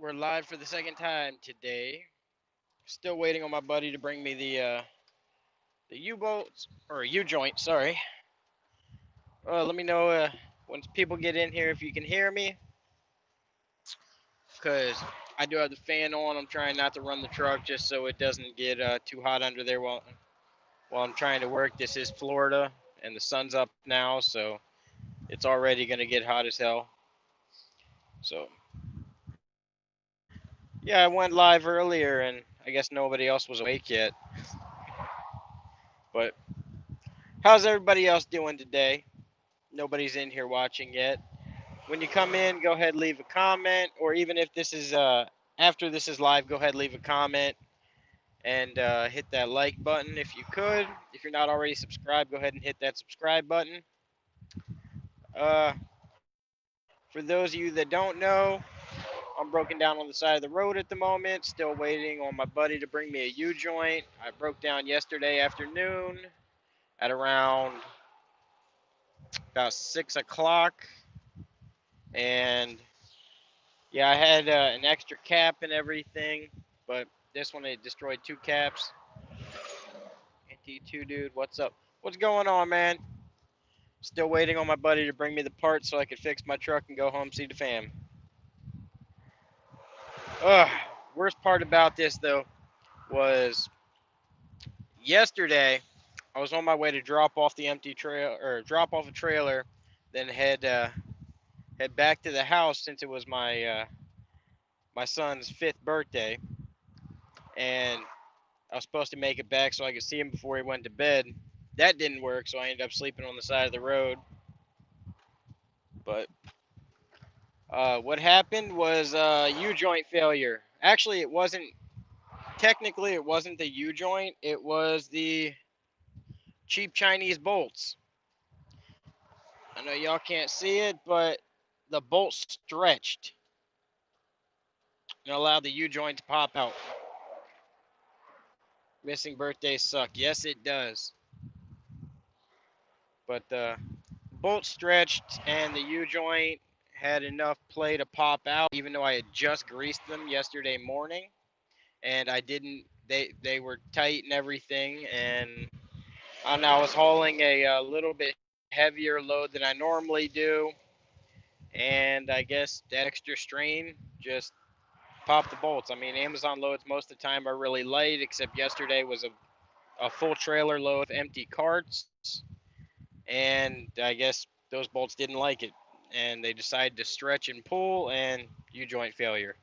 We're live for the second time today. Still waiting on my buddy to bring me the U-bolts or U-joint. Sorry. Let me know once people get in here if you can hear me, cause I do have the fan on. I'm trying not to run the truck just so it doesn't get too hot under there while I'm trying to work. This is Florida, and the sun's up now, so it's already gonna get hot as hell. So yeah, I went live earlier, and I guess nobody else was awake yet. But how's everybody else doing today? Nobody's in here watching yet. When you come in, go ahead leave a comment, or even if this is after this is live, go ahead leave a comment and hit that like button if you could. If you're not already subscribed, go ahead and hit that subscribe button. Uh, for those of you that don't know, I'm broken down on the side of the road at the moment, still waiting on my buddy to bring me a U joint. I broke down yesterday afternoon at around about 6 o'clock, and yeah, I had an extra cap and everything, but this one it destroyed two caps. NT2 dude, what's up? What's going on, man? Still waiting on my buddy to bring me the parts so I could fix my truck and go home see the fam. Ugh. Worst part about this though was yesterday I was on my way to drop off the empty trail or drop off a trailer, then head back to the house since it was my son's 5th birthday, and I was supposed to make it back so I could see him before he went to bed. That didn't work, so I ended up sleeping on the side of the road. But what happened was U joint failure. Actually, it wasn't. Technically, it wasn't the U joint. It was the cheap Chinese bolts. I know y'all can't see it, but the bolt stretched and allowed the U joint to pop out. Missing birthdays suck. Yes, it does. But the bolt stretched and the U joint had enough play to pop out, even though I had just greased them yesterday morning, and I didn't. They were tight and everything, and I know I was hauling a little bit heavier load than I normally do, and I guess that extra strain just popped the bolts. I mean, Amazon loads most of the time are really light, except yesterday was a full trailer load of empty carts, and I guess those bolts didn't like it, and they decided to stretch and pull, and U joint failure.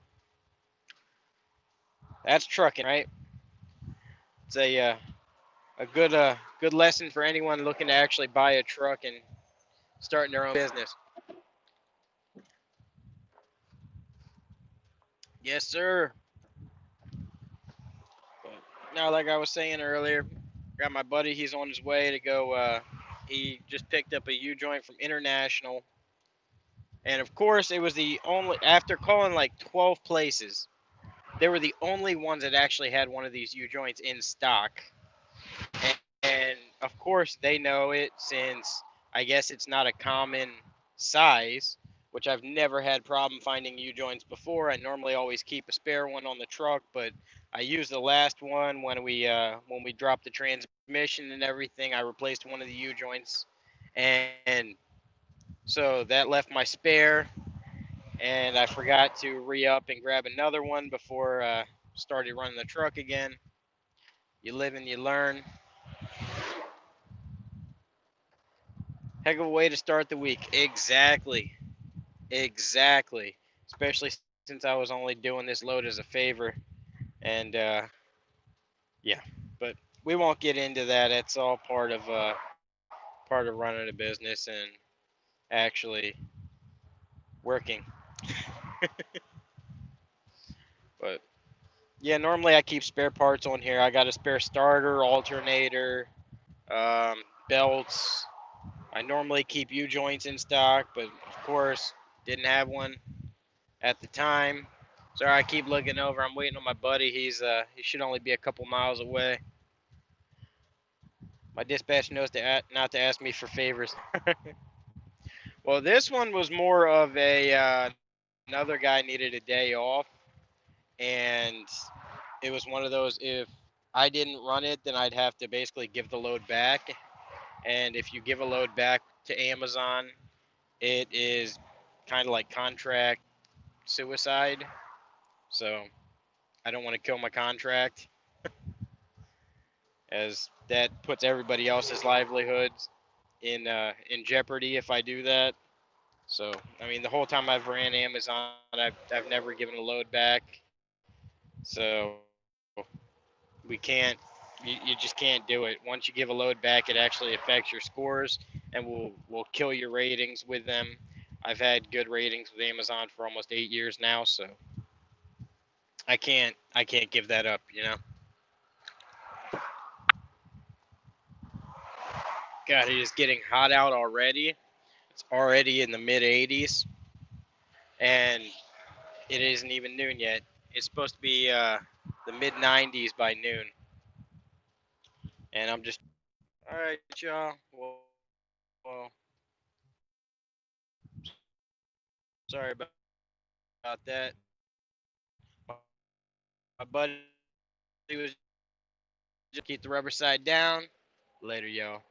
That's trucking, right? It's a good lesson for anyone looking to actually buy a truck and starting their own business. Yes, sir. But now, like I was saying earlier, got my buddy. He's on his way to go. He just picked up a U joint from International, and of course, it was the only. After calling like 12 places, they were the only ones that actually had one of these U joints in stock. And of course, they know it since I guess it's not a common size, which I've never had problem finding U joints before. I normally always keep a spare one on the truck, but I used the last one when we dropped the transmission and everything. I replaced one of the U joints, and so that left my spare, and I forgot to re up and grab another one before started running the truck again. You live and you learn. Heck of a way to start the week. Exactly. Exactly. Especially since I was only doing this load as a favor. And yeah, but we won't get into that. It's all part of running a business and actually working. But yeah, normally I keep spare parts on here. I got a spare starter, alternator, belts. I normally keep U joints in stock, but of course didn't have one at the time. Sorry, I keep looking over. I'm waiting on my buddy. He should only be a couple miles away. My dispatch knows not to ask me for favors. Well, this one was more of a another guy needed a day off, and it was one of those, if I didn't run it, then I'd have to basically give the load back. And if you give a load back to Amazon, it is kind of like contract suicide. So I don't want to kill my contract, as that puts everybody else's livelihoods in jeopardy if I do that. So I mean, the whole time I've ran Amazon, I've never given a load back. So we can't. You just can't do it. Once you give a load back, it actually affects your scores and will kill your ratings with them. I've had good ratings with Amazon for almost 8 years now, so I can't give that up. God, it is getting hot out already. It's already in the mid 80s, and it isn't even noon yet. It's supposed to be the mid 90s by noon, and I'm just all right, y'all. Well, sorry about that. My buddy was just keep the rubber side down. Later, y'all.